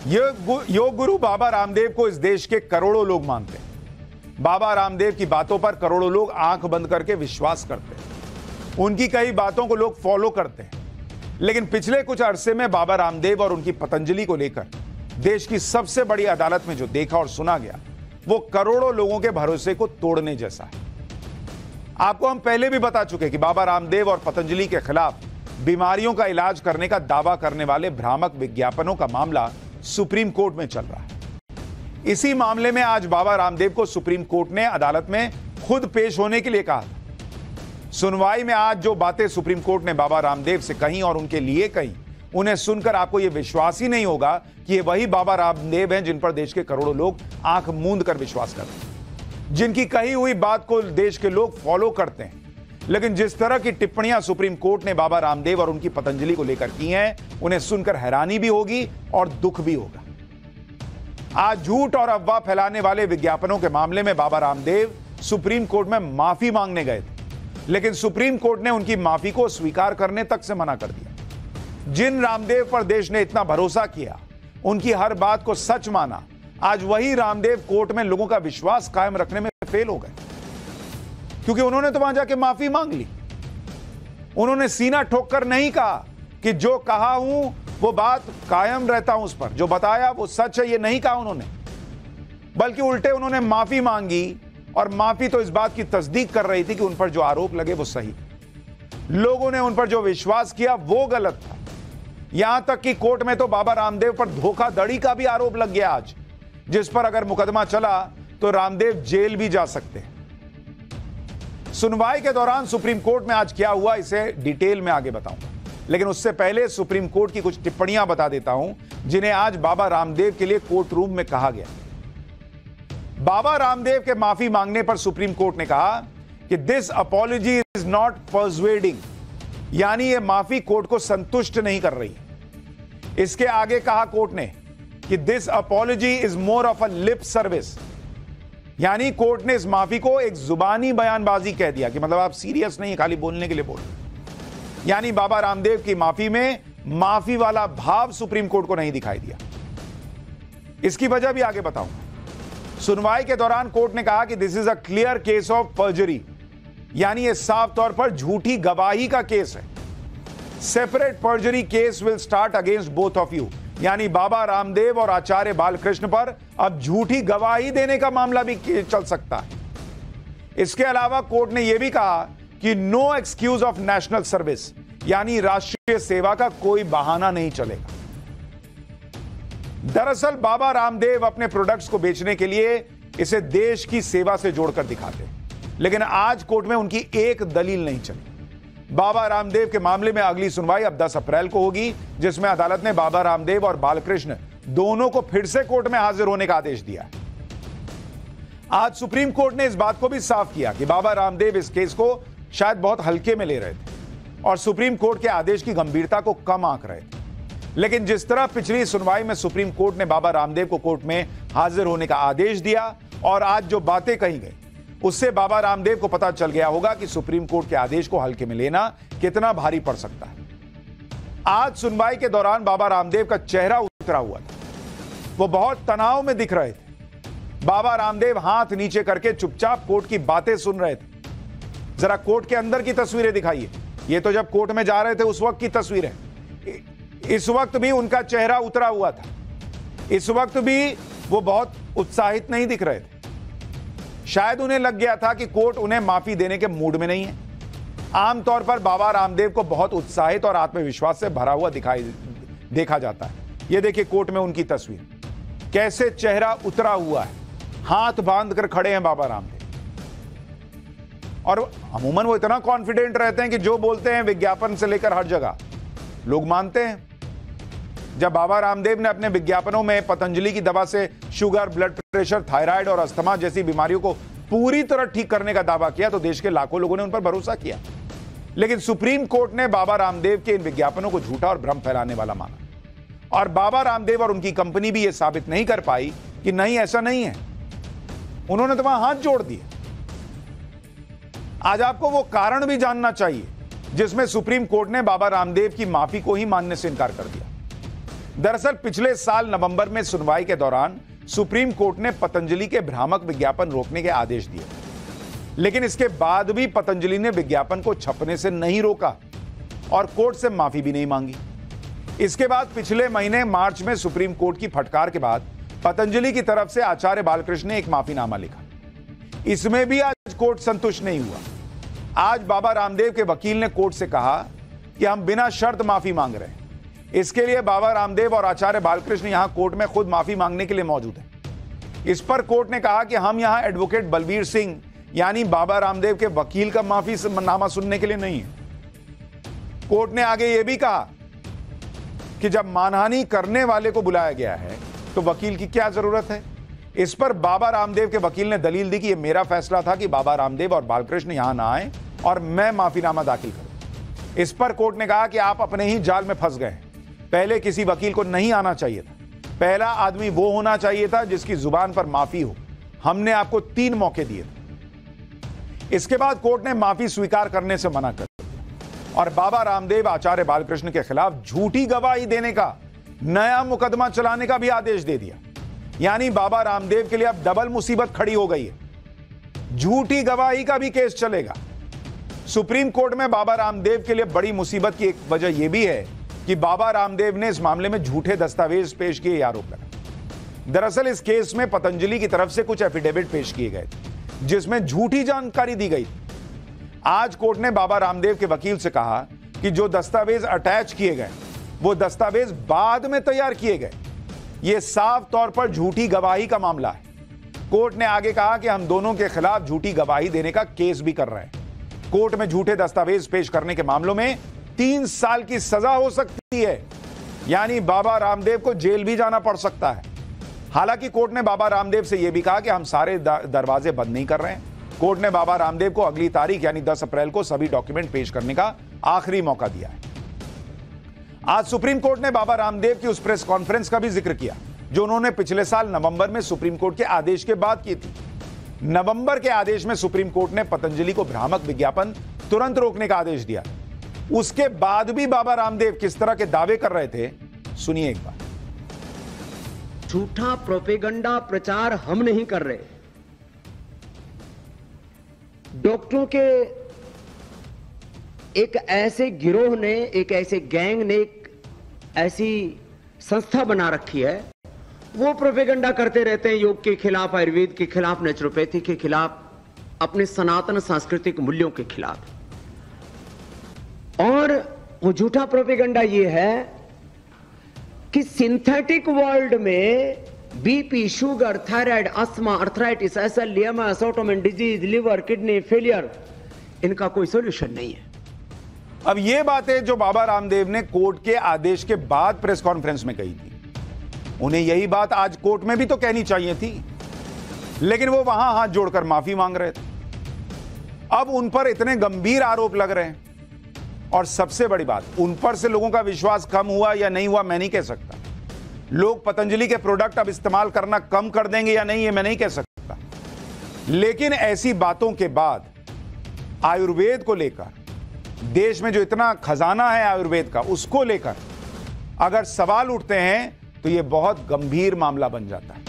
योग गुरु बाबा रामदेव को इस देश के करोड़ों लोग मानते हैं। बाबा रामदेव की बातों पर करोड़ों लोग आंख बंद करके विश्वास करते हैं। उनकी कई बातों को लोग फॉलो करते हैं। लेकिन पिछले कुछ अरसे में बाबा रामदेव और उनकी पतंजलि को लेकर देश की सबसे बड़ी अदालत में जो देखा और सुना गया, वो करोड़ों लोगों के भरोसे को तोड़ने जैसा है। आपको हम पहले भी बता चुके कि बाबा रामदेव और पतंजलि के खिलाफ बीमारियों का इलाज करने का दावा करने वाले भ्रामक विज्ञापनों का मामला सुप्रीम कोर्ट में चल रहा है। इसी मामले में आज बाबा रामदेव को सुप्रीम कोर्ट ने अदालत में खुद पेश होने के लिए कहा था। सुनवाई में आज जो बातें सुप्रीम कोर्ट ने बाबा रामदेव से कही और उनके लिए कही, उन्हें सुनकर आपको यह विश्वास ही नहीं होगा कि ये वही बाबा रामदेव हैं जिन पर देश के करोड़ों लोग आंख मूंद कर विश्वास करते हैं, जिनकी कही हुई बात को देश के लोग फॉलो करते हैं। लेकिन जिस तरह की टिप्पणियां सुप्रीम कोर्ट ने बाबा रामदेव और उनकी पतंजलि को लेकर की हैं, उन्हें सुनकर हैरानी भी होगी और दुख भी होगा। आज झूठ और अफवाह फैलाने वाले विज्ञापनों के मामले में बाबा रामदेव सुप्रीम कोर्ट में माफी मांगने गए थे, लेकिन सुप्रीम कोर्ट ने उनकी माफी को स्वीकार करने तक से मना कर दिया। जिन रामदेव पर देश ने इतना भरोसा किया, उनकी हर बात को सच माना, आज वही रामदेव कोर्ट में लोगों का विश्वास कायम रखने में फेल हो गए, क्योंकि उन्होंने तो वहां जाके माफी मांग ली। उन्होंने सीना ठोक कर नहीं कहा कि जो कहा हूं वो बात कायम रहता हूं, उस पर जो बताया वो सच है, ये नहीं कहा उन्होंने, बल्कि उल्टे उन्होंने माफी मांगी। और माफी तो इस बात की तस्दीक कर रही थी कि उन पर जो आरोप लगे वो सही, लोगों ने उन पर जो विश्वास किया वो गलत था। यहां तक कि कोर्ट में तो बाबा रामदेव पर धोखाधड़ी का भी आरोप लग गया आज, जिस पर अगर मुकदमा चला तो रामदेव जेल भी जा सकते हैं। सुनवाई के दौरान सुप्रीम कोर्ट में आज क्या हुआ, इसे डिटेल में आगे बताऊंगा, लेकिन उससे पहले सुप्रीम कोर्ट की कुछ टिप्पणियां बता देता हूं जिन्हें आज बाबा रामदेव के लिए कोर्ट रूम में कहा गया। बाबा रामदेव के माफी मांगने पर सुप्रीम कोर्ट ने कहा कि दिस अपॉलॉजी इज नॉट पर्सुएडिंग, यानी यह माफी कोर्ट को संतुष्ट नहीं कर रही। इसके आगे कहा कोर्ट ने कि this apology is more of a lip service, यानी कोर्ट ने इस माफी को एक जुबानी बयानबाजी कह दिया कि मतलब आप सीरियस नहीं, खाली बोलने के लिए बोल रहे। यानी बाबा रामदेव की माफी में माफी वाला भाव सुप्रीम कोर्ट को नहीं दिखाई दिया। इसकी वजह भी आगे बताऊंगा। सुनवाई के दौरान कोर्ट ने कहा कि this is a clear case of पर्जरी, यानी यह साफ तौर पर झूठी गवाही का केस है। Separate पर्जरी case will start against both of you, यानी बाबा रामदेव और आचार्य बालकृष्ण पर अब झूठी गवाही देने का मामला भी चल सकता है। इसके अलावा कोर्ट ने यह भी कहा कि no excuse of national service, यानी राष्ट्रीय सेवा का कोई बहाना नहीं चलेगा। दरअसल बाबा रामदेव अपने प्रोडक्ट्स को बेचने के लिए इसे देश की सेवा से जोड़कर दिखाते, लेकिन आज कोर्ट में उनकी एक दलील नहीं चली। बाबा रामदेव के मामले में अगली सुनवाई अब 10 अप्रैल को होगी, जिसमें अदालत ने बाबा रामदेव और बालकृष्ण दोनों को फिर से कोर्ट में हाजिर होने का आदेश दिया। आज सुप्रीम कोर्ट ने इस बात को भी साफ किया कि बाबा रामदेव इस केस को शायद बहुत हल्के में ले रहे थे और सुप्रीम कोर्ट के आदेश की गंभीरता को कम आंक रहे थे। लेकिन जिस तरह पिछली सुनवाई में सुप्रीम कोर्ट ने बाबा रामदेव को कोर्ट में हाजिर होने का आदेश दिया और आज जो बातें कही गई, उससे बाबा रामदेव को पता चल गया होगा कि सुप्रीम कोर्ट के आदेश को हल्के में लेना कितना भारी पड़ सकता है। आज सुनवाई के दौरान बाबा रामदेव का चेहरा उतरा हुआ था, वो बहुत तनाव में दिख रहे थे। बाबा रामदेव हाथ नीचे करके चुपचाप कोर्ट की बातें सुन रहे थे। जरा कोर्ट के अंदर की तस्वीरें दिखाइए। ये तो जब कोर्ट में जा रहे थे उस वक्त की तस्वीर है। इस वक्त भी उनका चेहरा उतरा हुआ था। इस वक्त भी वो बहुत उत्साहित नहीं दिख रहे थे। शायद उन्हें लग गया था कि कोर्ट उन्हें माफी देने के मूड में नहीं है। आमतौर पर बाबा रामदेव को बहुत उत्साहित और आत्मविश्वास से भरा हुआ देखा जाता है। यह देखिए कोर्ट में उनकी तस्वीर, कैसे चेहरा उतरा हुआ है, हाथ बांध कर खड़े हैं बाबा रामदेव। और अमूमन वो इतना कॉन्फिडेंट रहते हैं कि जो बोलते हैं विज्ञापन से लेकर हर जगह लोग मानते हैं। जब बाबा रामदेव ने अपने विज्ञापनों में पतंजलि की दवा से शुगर, ब्लड प्रेशर, थायराइड और अस्थमा जैसी बीमारियों को पूरी तरह ठीक करने का दावा किया तो देश के लाखों लोगों ने उन पर भरोसा किया। लेकिन सुप्रीम कोर्ट ने बाबा रामदेव के इन विज्ञापनों को झूठा और भ्रम फैलाने वाला माना और बाबा रामदेव और उनकी कंपनी भी यह साबित नहीं कर पाई कि नहीं, ऐसा नहीं है। उन्होंने तो वहां हाथ जोड़ दिए। आज आपको वो कारण भी जानना चाहिए जिसमें सुप्रीम कोर्ट ने बाबा रामदेव की माफी को ही मानने से इनकार कर दिया। दरअसल पिछले साल नवंबर में सुनवाई के दौरान सुप्रीम कोर्ट ने पतंजलि के भ्रामक विज्ञापन रोकने के आदेश दिए, लेकिन इसके बाद भी पतंजलि ने विज्ञापन को छपने से नहीं रोका और कोर्ट से माफी भी नहीं मांगी। इसके बाद पिछले महीने मार्च में सुप्रीम कोर्ट की फटकार के बाद पतंजलि की तरफ से आचार्य बालकृष्ण ने एक माफीनामा लिखा। इसमें भी आज कोर्ट संतुष्ट नहीं हुआ। आज बाबा रामदेव के वकील ने कोर्ट से कहा कि हम बिना शर्त माफी मांग रहे हैं। इसके लिए बाबा रामदेव और आचार्य बालकृष्ण यहां कोर्ट में खुद माफी मांगने के लिए मौजूद हैं। इस पर कोर्ट ने कहा कि हम यहां एडवोकेट बलबीर सिंह यानी बाबा रामदेव के वकील का माफीनामा सुनने के लिए नहीं है। कोर्ट ने आगे यह भी कहा कि जब मानहानि करने वाले को बुलाया गया है तो वकील की क्या जरूरत है। इस पर बाबा रामदेव के वकील ने दलील दी कि यह मेरा फैसला था कि बाबा रामदेव और बालकृष्ण यहां ना आए और मैं माफीनामा दाखिल करूं। इस पर कोर्ट ने कहा कि आप अपने ही जाल में फंस गए हैं। पहले किसी वकील को नहीं आना चाहिए था। पहला आदमी वो होना चाहिए था जिसकी जुबान पर माफी हो। हमने आपको 3 मौके दिए थे। इसके बाद कोर्ट ने माफी स्वीकार करने से मना कर दिया और बाबा रामदेव आचार्य बालकृष्ण के खिलाफ झूठी गवाही देने का नया मुकदमा चलाने का भी आदेश दे दिया। यानी बाबा रामदेव के लिए अब डबल मुसीबत खड़ी हो गई है। झूठी गवाही का भी केस चलेगा। सुप्रीम कोर्ट में बाबा रामदेव के लिए बड़ी मुसीबत की एक वजह यह भी है कि बाबा रामदेव ने इस मामले में झूठे दस्तावेज पेश किए, आरोप लगा। दरअसल इस केस में पतंजलि की तरफ से कुछ एफिडेविट पेश किए गए थे जिसमें झूठी जानकारी दी गई थी। आज कोर्ट ने बाबा रामदेव के वकील से कहा कि जो दस्तावेज अटैच किए गए वो दस्तावेज बाद में तैयार किए गए। यह साफ तौर पर झूठी गवाही का मामला है। कोर्ट ने आगे कहा कि हम दोनों के खिलाफ झूठी गवाही देने का केस भी कर रहे हैं। कोर्ट में झूठे दस्तावेज पेश करने के मामलों में 3 साल की सजा हो सकती है, यानी बाबा रामदेव को जेल भी जाना पड़ सकता है। हालांकि कोर्ट ने बाबा रामदेव से यह भी कहा कि हम सारे दरवाजे बंद नहीं कर रहे हैं। कोर्ट ने बाबा रामदेव को अगली तारीख यानी 10 अप्रैल को सभी डॉक्यूमेंट पेश करने का आखिरी मौका दिया है। आज सुप्रीम कोर्ट ने बाबा रामदेव की उस प्रेस कॉन्फ्रेंस का भी जिक्र किया जो उन्होंने पिछले साल नवंबर में सुप्रीम कोर्ट के आदेश के बाद की थी। नवंबर के आदेश में सुप्रीम कोर्ट ने पतंजलि को भ्रामक विज्ञापन तुरंत रोकने का आदेश दिया। उसके बाद भी बाबा रामदेव किस तरह के दावे कर रहे थे, सुनिए एक बार। झूठा प्रोपेगंडा प्रचार हम नहीं कर रहे। डॉक्टरों के एक ऐसे गिरोह ने, एक ऐसे गैंग ने, एक ऐसी संस्था बना रखी है, वो प्रोपेगंडा करते रहते हैं योग के खिलाफ, आयुर्वेद के खिलाफ, नेचुरोपैथी के खिलाफ, अपने सनातन सांस्कृतिक मूल्यों के खिलाफ। और वो झूठा प्रोपेगंडा ये है कि सिंथेटिक वर्ल्ड में BP, sugar, thyroid, asthma, arthritis, SLEMS, autoimmune disease, liver, kidney failure, इनका कोई सॉल्यूशन नहीं है। अब ये बातें जो बाबा रामदेव ने कोर्ट के आदेश के बाद प्रेस कॉन्फ्रेंस में कही थी, उन्हें यही बात आज कोर्ट में भी तो कहनी चाहिए थी, लेकिन वो वहां हाथ जोड़कर माफी मांग रहे थे। अब उन पर इतने गंभीर आरोप लग रहे हैं और सबसे बड़ी बात, उन पर से लोगों का विश्वास कम हुआ या नहीं हुआ मैं नहीं कह सकता। लोग पतंजलि के प्रोडक्ट अब इस्तेमाल करना कम कर देंगे या नहीं ये मैं नहीं कह सकता, लेकिन ऐसी बातों के बाद आयुर्वेद को लेकर, देश में जो इतना खजाना है आयुर्वेद का, उसको लेकर अगर सवाल उठते हैं तो यह बहुत गंभीर मामला बन जाता है।